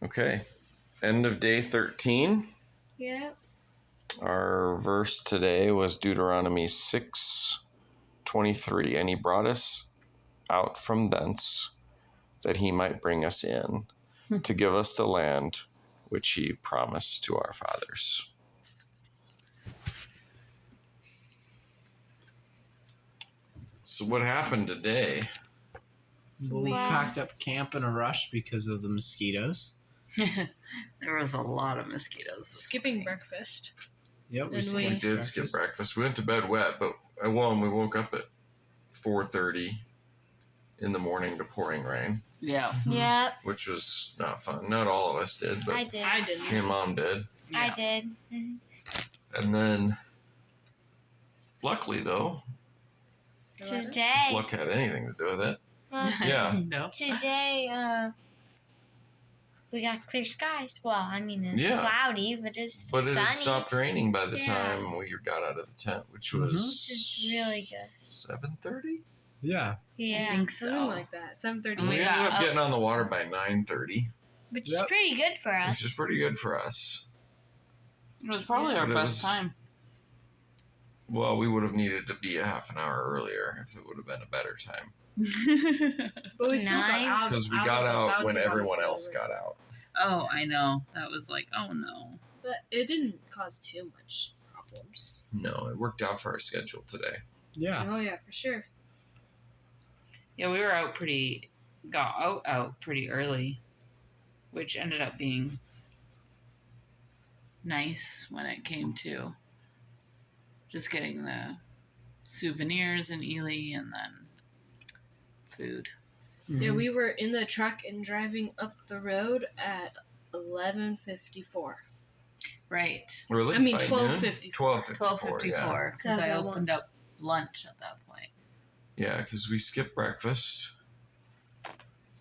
Okay. End of day 13. Yeah. Our verse today was Deuteronomy 6:23. And he brought us out from thence, that he might bring us in, to give us the land which he promised to our fathers. So what happened today? Well, we packed up camp in a rush because of the mosquitoes. There was a lot of mosquitoes. Skipping breakfast. Yep, And We did skip breakfast. We went to bed wet, but we woke up at 4:30 in the morning to pouring rain. Yeah. Yeah. Which was not fun. Not all of us did, but I did. I didn't. your mom did. Yeah. I did. Mm-hmm. And then, luckily though, Today. if luck had anything to do with it. Well, Yeah. No. today, we got clear skies. Well, I mean, it's cloudy, but it's But it sunny. had stopped raining by the time we got out of the tent, which was Which is really good. 7:30. Yeah. Yeah. I think so. Something like that. 7:30. We Yeah. ended up getting on the water by 9:30, Which is pretty good for us. which is pretty good for us. It was probably our But it best was- time. Well, we would have needed to be a half an hour earlier if it would have been a better time. But we still got 9? out. Because we got of the out when Boundary everyone Waters else Canoe Area. got out. Oh, I know. That was like, oh no. But it didn't cause too much problems. No, it worked out for our schedule today. Yeah. Oh yeah, for sure. Yeah, we were got out pretty early, which ended up being nice when it came to just getting the souvenirs in Ely and then food. Mm-hmm. Yeah, we were in the truck and driving up the road at 11:54. Right. Really? I mean, By 12:54. 12:54. Yeah. 12:54, because I 7:01. opened up lunch at that point. Yeah, because we skipped breakfast.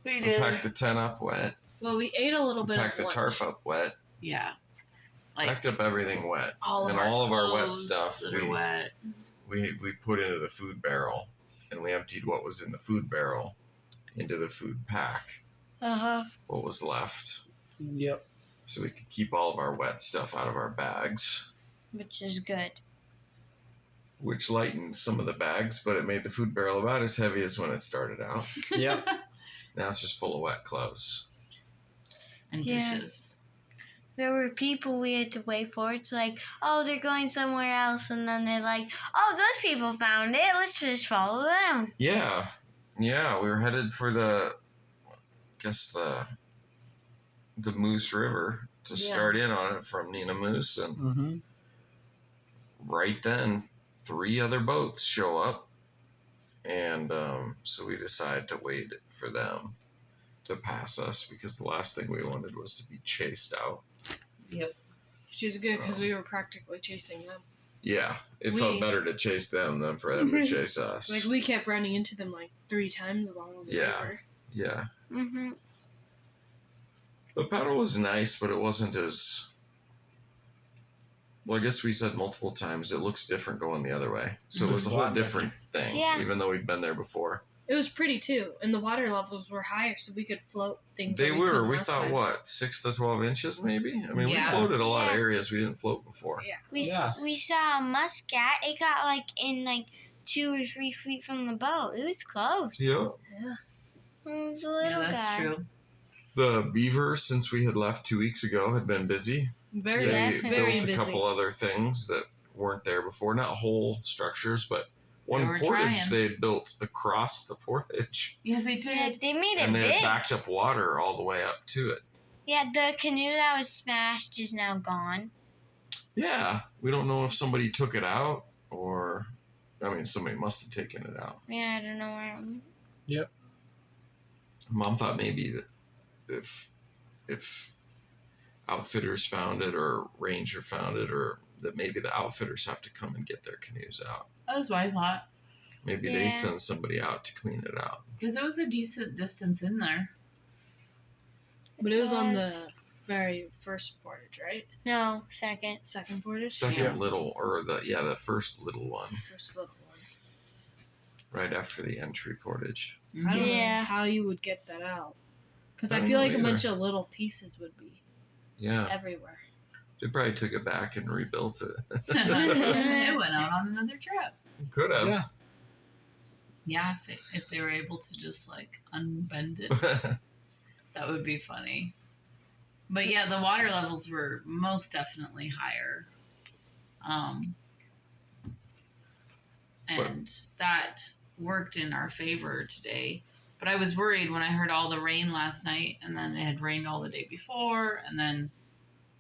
We We packed the tent up wet. Well, we ate a little bit Packed of the lunch. tarp up wet. Yeah. Like Packed up everything wet. all of and our all of our wet clothes stuff that are wet. we put into the food barrel, and we emptied what was in the food barrel into the food pack. What was left, Yep. so we could keep all of our wet stuff out of our bags, Which is good. which lightened some of the bags, but it made the food barrel about as heavy as when it started out. Yep. Now it's just full of wet clothes. And Yeah. dishes. There were people we had to wait for. It's like, oh, they're going somewhere else. And then they're like, oh, those people found it. Let's just follow them. Yeah, we were headed for the Moose River to start in on it from Nina Moose, and Mm-hmm. right then 3 other boats show up, and so we decided to wait for them to pass us, because the last thing we wanted was to be chased out. Yep. Which is good because we were practically chasing them. Yeah, it felt better to chase them than for them to chase us. Like, we kept running into them like 3 times along the river. Yeah. Mm-hmm. The paddle was nice, but it wasn't as... Well, I guess we said multiple times, it looks different going the other way. So it was a There's a whole lot different thing, Yeah. even though we'd been there before. It was pretty too, and the water levels were higher, so we could float things. They that were. couldn't We last thought, time. what, 6 to 12 inches maybe? I mean, we Yeah. floated a lot of Yeah. areas we didn't float before. Yeah. We saw a muscat. It got in 2 or 3 feet from the boat. It was close. Yeah. It was a little Yeah, that's guy. true. The beaver, since we had left 2 weeks ago, had been busy. Very, They definitely. very built busy. a couple other things that weren't there before. Not whole structures, but one They were portage trying. they had built across the portage. Yeah, they Yeah, did. they made it And they had big. backed up water all the way up to it. Yeah, the canoe that was smashed is now gone. Yeah, we don't know if somebody took it out or... I mean, somebody must have taken it out. Yeah, I don't know where it went. Mom thought maybe that if outfitters found it or ranger found it, or that maybe the outfitters have to come and get their canoes out. That was my thought. Maybe Yeah. they send somebody out to clean it out. Because it was a decent distance in there. But it was on Yes. the very first portage, right? No, second. Second portage? Second Yeah. little, or the first little one, First little one. right after the entry portage. I don't Yeah. know how you would get that out. Because I I don't feel know like a either. bunch of little pieces would be Yeah, everywhere. they probably took it back and rebuilt it. It went out on another trip. Could have. Yeah. Yeah, if they were able to just like unbend it, that would be funny. But yeah, the water levels were most definitely higher. And that worked in our favor today. But I was worried when I heard all the rain last night, and then it had rained all the day before, and then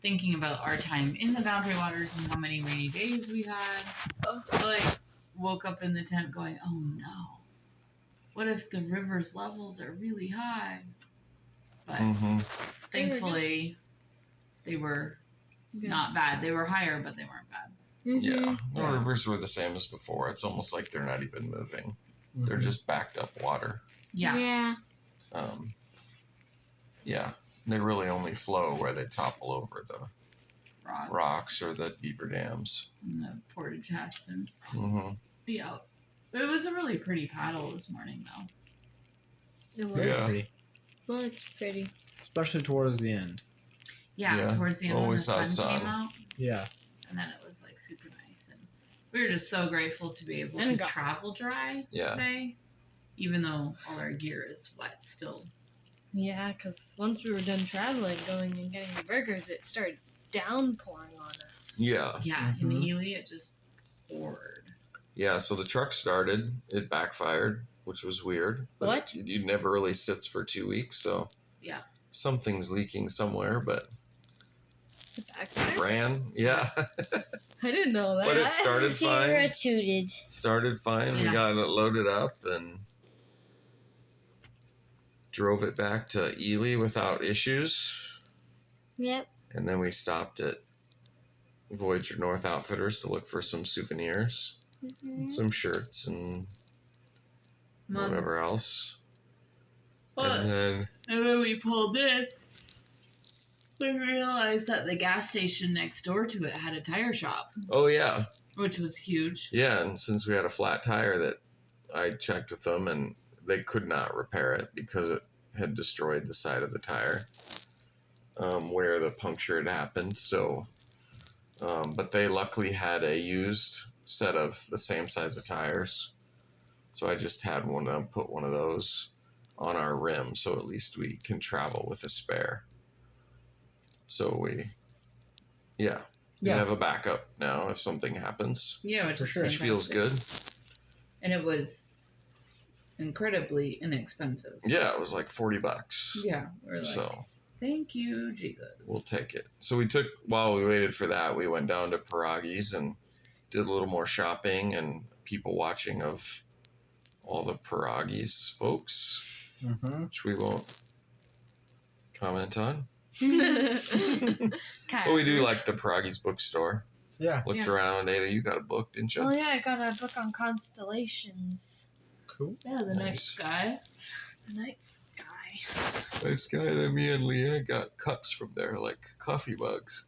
thinking about our time in the Boundary Waters and how many rainy days we had. I like woke up in the tent going, oh no. What if the river's levels are really high? But thankfully, they were not bad. They were higher, but they weren't bad. Yeah, the rivers were the same as before. It's almost like they're not even moving. They're just backed up water. Yeah. Yeah. They really only flow where they topple over the rocks or the beaver dams. And the portage aspens. Mm-hmm. Yeah. It was a really pretty paddle this morning, though. It was. Yeah. Pretty. Well, it's pretty. Especially towards the end. Yeah, towards the end Well, when we the saw sun came sun. out. Yeah. And then it was like super nice. And we were just so grateful to be able And to it got travel dry today. Even though all our gear is wet still. Yeah, because once we were done traveling, going and getting the burgers, it started downpouring on us. Yeah. Yeah, in Ely it just poured. Yeah, so the truck started. It backfired, which was weird. But What? It never really sits for 2 weeks, so Yeah. something's leaking somewhere, but The backfire? ran. Yeah. I didn't know that. But it started Zero fine. tooted. Started fine. We Yeah. got it loaded up and drove it back to Ely without issues. Yep. And then we stopped at Voyager North Outfitters to look for some souvenirs, some shirts, and Mugs. whatever else. But, And then, when we pulled in, we realized that the gas station next door to it had a tire shop, oh yeah, which was huge. yeah. And since we had a flat tire, that I checked with them, and they could not repair it because it had destroyed the side of the tire where the puncture had happened. So, but they luckily had a used set of the same size of tires. So I just had put one of those on our rim, so at least we can travel with a spare. So we have a backup now if something happens, Yeah, which For is sure. which feels fantastic. good. And it was incredibly inexpensive. Yeah, it was like $40. Yeah, we're like, So thank you, Jesus. we'll take it. So while we waited for that, we went down to Pierogi's and did a little more shopping and people watching of all the Pierogi's folks, which we won't comment on. But we do like the Pierogi's bookstore. Yeah. Looked Yeah. around. Ada, you got a book, didn't you? Oh yeah, I got a book on constellations. Cool. Yeah, the night Nice. sky. The night sky. Nice guy that me and Leah got cups from there, like coffee mugs.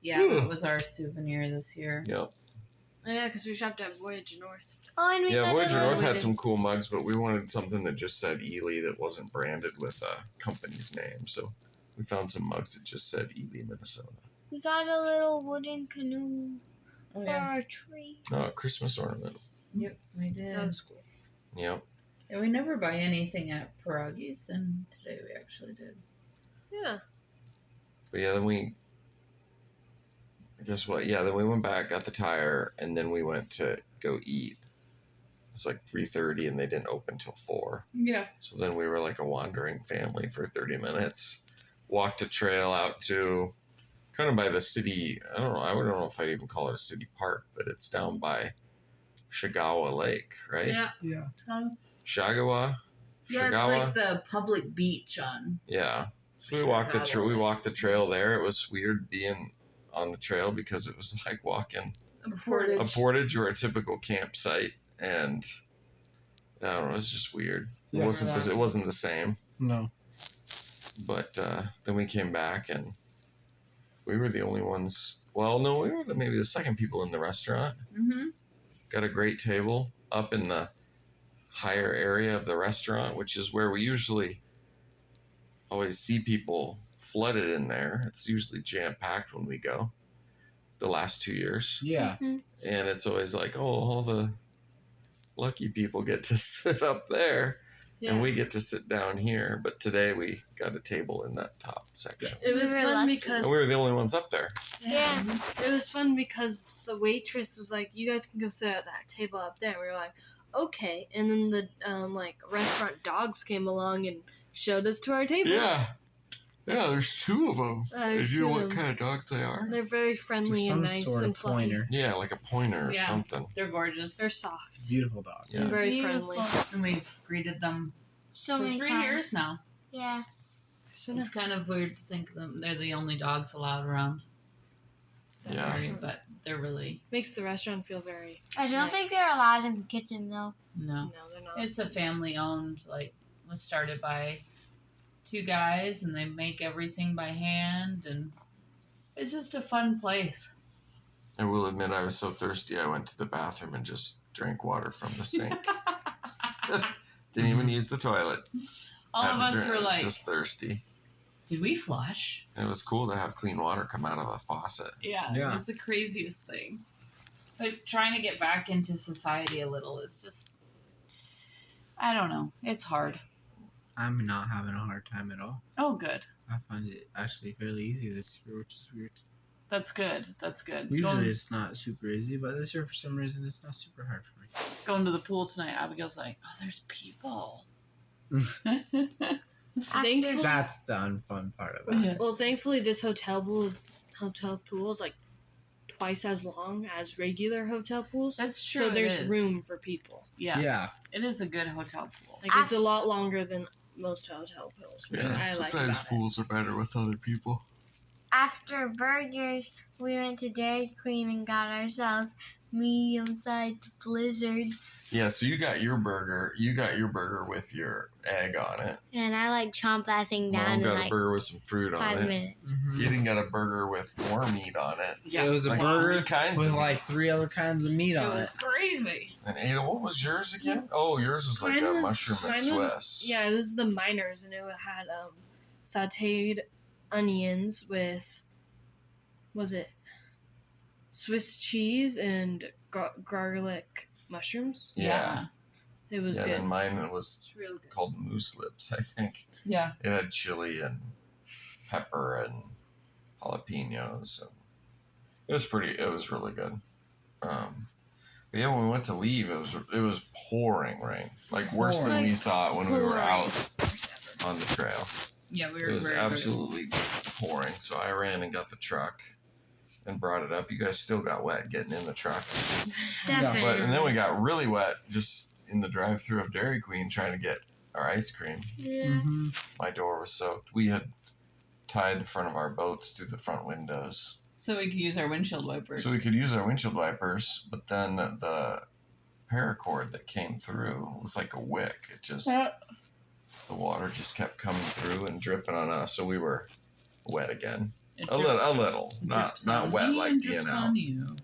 Yeah, Ugh. that was our souvenir this year. Yep. Oh yeah, because we shopped at Voyager North. Oh, and we Yeah, got Voyager a North little, had some cool mugs, but we wanted something that just said Ely that wasn't branded with a company's name. So we found some mugs that just said Ely, Minnesota. we got a little wooden canoe Oh, for yeah. our tree. Oh, a Christmas ornament. Yep, we did. That was cool. Yep. Yeah, we never buy anything at Pierogi's, and today we actually did. Yeah. But yeah, then guess what? Yeah, then we went back, got the tire, and then we went to go eat. It's like 3:30, and they didn't open till 4. Yeah. So then we were like a wandering family for 30 minutes. Walked a trail out to kind of by the city. I don't know if I'd even call it a city park, but it's down by Shigawa Lake, right? Yeah. Yeah. Shagawa? Yeah, it's Shigawa? like the public beach on. Yeah. So we walked Shigawa we Lake. walked the trail there. It was weird being on the trail because it was like walking A portage. a portage or a typical campsite, and I don't know, it was just weird. Yeah. It wasn't the same. No. But then we came back and we were the only ones. Well, no, we were maybe the second people in the restaurant. Mm-hmm. Got a great table up in the higher area of the restaurant, which is where we usually always see people flooded in there. It's usually jam packed when we go. The last 2 years, Yeah. Mhm. and it's always like, oh, all the lucky people get to sit up there, and we get to sit down here. But today we got a table in that top section, It was We were fun lucky. because and we were the only ones up there. Yeah. it was fun because the waitress was like, "You guys can go sit at that table up there." We were like, "Okay," and then the like restaurant dogs came along and showed us to our table. Yeah, there's 2 of them. There's Do you know 2 what of them. kind of dogs they are? They're very friendly Some and nice sort and of fluffy. pointer. Yeah, like a pointer or Yeah. something. They're gorgeous. They're soft Beautiful dog. Yeah. and very Beautiful. friendly. And we've greeted them So for many 3 times. years now. Yeah. So It's kind of weird to think them they're the only dogs allowed around that Yeah. area, but they're really makes the restaurant feel very. I don't think Nice. they're allowed in the kitchen though. no. No, they're not. It's a family owned, like was started by 2 guys, and they make everything by hand, and it's just a fun place. I will admit, I was so thirsty, I went to the bathroom and just drank water from the sink. Didn't even use the toilet. All Had of to us drink. were I was like, just thirsty. "Did we flush?" And it was cool to have clean water come out of a faucet. Yeah, Yeah. it's the craziest thing. But trying to get back into society a little is just, I don't know. It's hard. I'm not having a hard time at all. Oh, good. I find it actually fairly easy this year, which is weird. That's good. That's good. Usually it's not super easy, but this year for some reason it's not super hard for me. Going to the pool tonight, Abigail's like, "Oh, there's people." Thankfully, That's the unfun part of it. Yeah. well, thankfully, this hotel pool is like twice as long as regular hotel pools. That's true, So it there's is. room for people. Yeah, Yeah. it is a good hotel pool. Like it's a lot longer than most hotel pools, which I like about it. pools are better with other people. After burgers, we went to Dairy Queen and got ourselves medium-sized blizzards. Yeah, so you got your burger. You got your burger with your egg on it. And I chomp that thing down Mom in got a like burger with some fruit on 5 it. minutes. You didn't got a burger with more meat on it. It was a Like burger 3 kinds with of like 3 other kinds of meat It on was it. crazy. And Ada, what was yours again? Oh, yours was like Mine a was- mushroom and mine was- Swiss. Yeah, it was the Miners, and it had sautéed onions with, was it Swiss cheese and garlic mushrooms? Yeah. It was Yeah, good. then mine was It's real good. called moose lips, I think. Yeah. It had chili and pepper and jalapenos. And it was really good. But yeah, when we went to leave, it was pouring rain. Like worse than Pouring. we saw it when we were Pouring. out on the trail. Yeah, we were It was very absolutely pouring. So I ran and got the truck and brought it up. You guys still got wet getting in the truck. Definitely. And then we got really wet just in the drive-through of Dairy Queen trying to get our ice cream. Yeah. Mm-hmm. My door was soaked. We had tied the front of our boats through the front windows So we could use our windshield wipers. so we could use our windshield wipers, but then the paracord that came through was like a wick. It just, the water just kept coming through and dripping on us, so we were wet again. It A little, not drips on wet me like and being drips out. on you.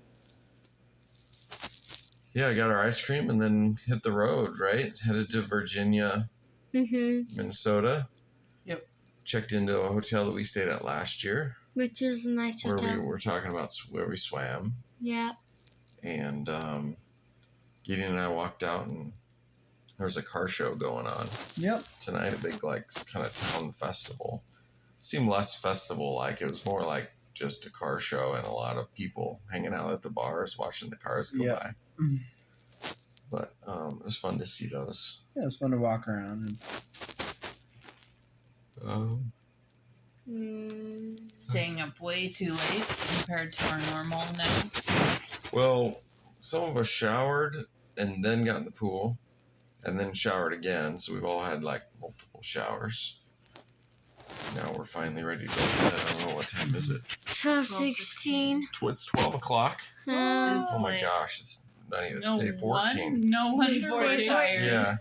Yeah, I got our ice cream and then hit the road, right? Headed to Virginia, Minnesota. Yep. Checked into a hotel that we stayed at last year, Which is a nice where hotel. we were talking about where we swam. Yeah. And Gideon and I walked out, and there was a car show going on Yep. tonight, a big like kind of town festival. Seemed less festival like, it was more like just a car show and a lot of people hanging out at the bars watching the cars go Yeah. by. But it was fun to see those. Yeah, it's fun to walk around. Staying up way too late compared to our normal now. Well, some of us showered and then got in the pool and then showered again, so we've all had like multiple showers. Now we're finally ready to go to bed. I don't know, what time is it? 12:16. It's 12 o'clock. It's Oh my late. gosh, it's not even No day 14. No wonder Day we're 14. tired.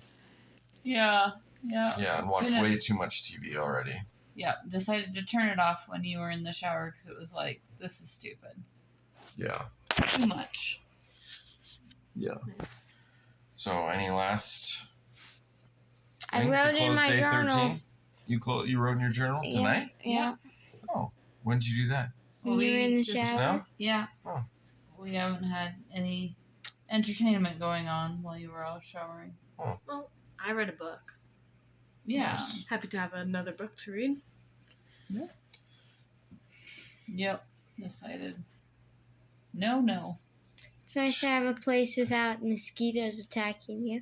Yeah, Yeah. and watched Gonna- way too much TV already. Yeah. Decided to turn it off when you were in the shower because it was like, this is stupid. Yeah. Too much. Yeah. So, any last I things to wrote in close my day journal. 13? You wrote in your journal tonight? Yeah. Oh, when did you do that? When you were in the just Just shower. now? Yeah. Oh. We haven't had any entertainment going on while you were all showering. I read a book. Yeah. Nice. Happy to have another book to read. Yep. Decided. No. It's nice to have a place without mosquitoes attacking you.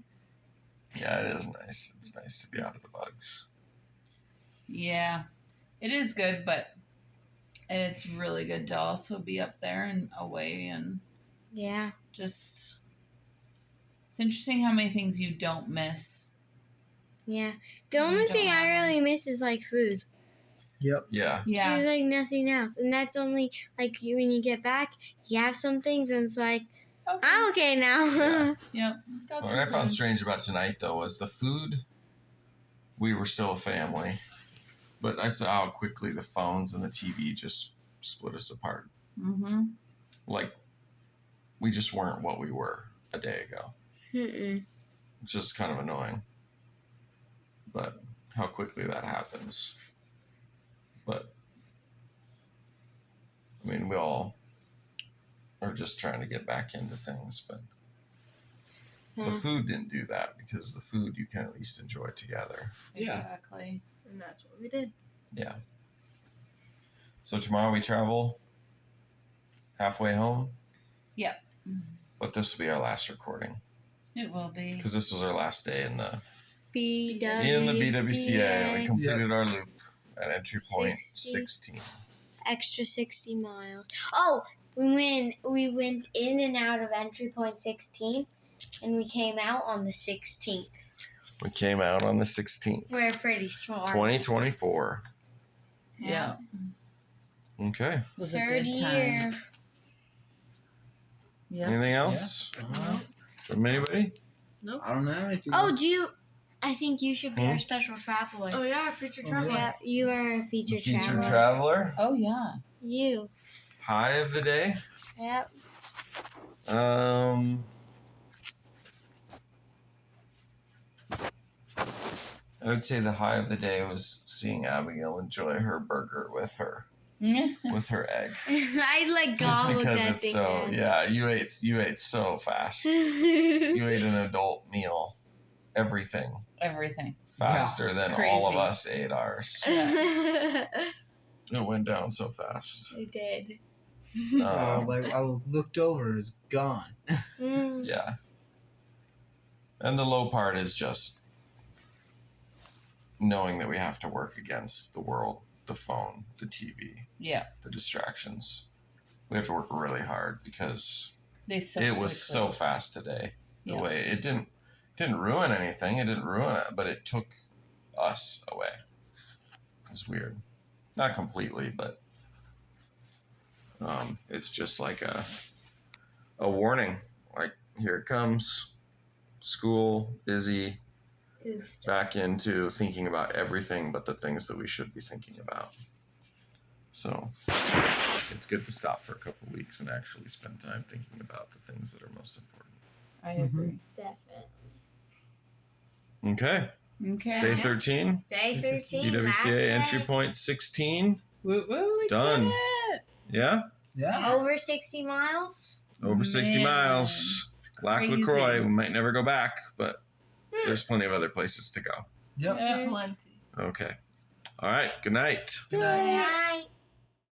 Yeah, it is nice. It's nice to be out of the bugs. Yeah. It is good, but it's really good to also be up there and away and Yeah. just. It's interesting how many things you don't miss. Yeah. The You only don't thing I have really miss is like food. Yep. Yeah. Yeah. There's like nothing else. And that's only like when you get back, you have some things and it's like, Okay. I'm okay now. Yeah. Yep. Got What some I found food. strange about tonight, though, was the food. We were still a family, but I saw how quickly the phones and the TV just split us apart. Mm-hmm. Like, we just weren't what we were a day ago. Mm-mm. It's just kind of annoying. But how quickly that happens. But, I mean, we all are just trying to get back into things, but the Yeah. food didn't do that because the food you can at least enjoy together. Yeah. Exactly. And that's what we did. Yeah. So tomorrow we travel halfway home. Yeah. But this will be our last recording It will be. because this was our last day in the BWCA. BWCA. We completed our loop at entry point 60. 16. Extra 60 miles. Oh, we went in and out of entry point 16, and we came out on the 16th. We came out on the 16th, We're pretty smart. 2024. Yeah. Okay. It was a Third good time. year. Yep. Anything else from anybody? I don't know anything. Oh, I think you should be our special traveler. Oh yeah, future Oh, traveler. Yeah, you are a featured Featured traveler. traveler. Oh yeah. You. High of the day. Yep. I would say the high of the day was seeing Abigail enjoy her burger with her egg. I like Just gobbled because that it's thing so down. yeah, you ate so fast. You ate an adult meal. Everything Everything. faster than Crazy. all of us ate ours. It went down so fast. I did. Like I looked over, it's gone. Mm. Yeah. And the low part is just knowing that we have to work against the world, the phone, the TV, Yeah. the distractions. We have to work really hard because They so it was so fast today. The Yeah. way it didn't ruin anything. It didn't ruin it, but it took us away. It's weird. Not completely, but it's just like a warning. Like, here it comes. School, busy, Oof. back into thinking about everything but the things that we should be thinking about. So it's good to stop for a couple of weeks and actually spend time thinking about the things that are most important. I agree. Definitely. Okay. Okay. Day 13. Day 13. last BWCA day. entry point 16. Woo woo. We Done. did it. Yeah. Yeah. Over 60 miles. Over 60 Man, miles. it's Lac crazy. LaCroix. We might never go back, but there's plenty of other places to go. Yep. Yeah. Plenty. Okay. All right. Good night. Good night. Night.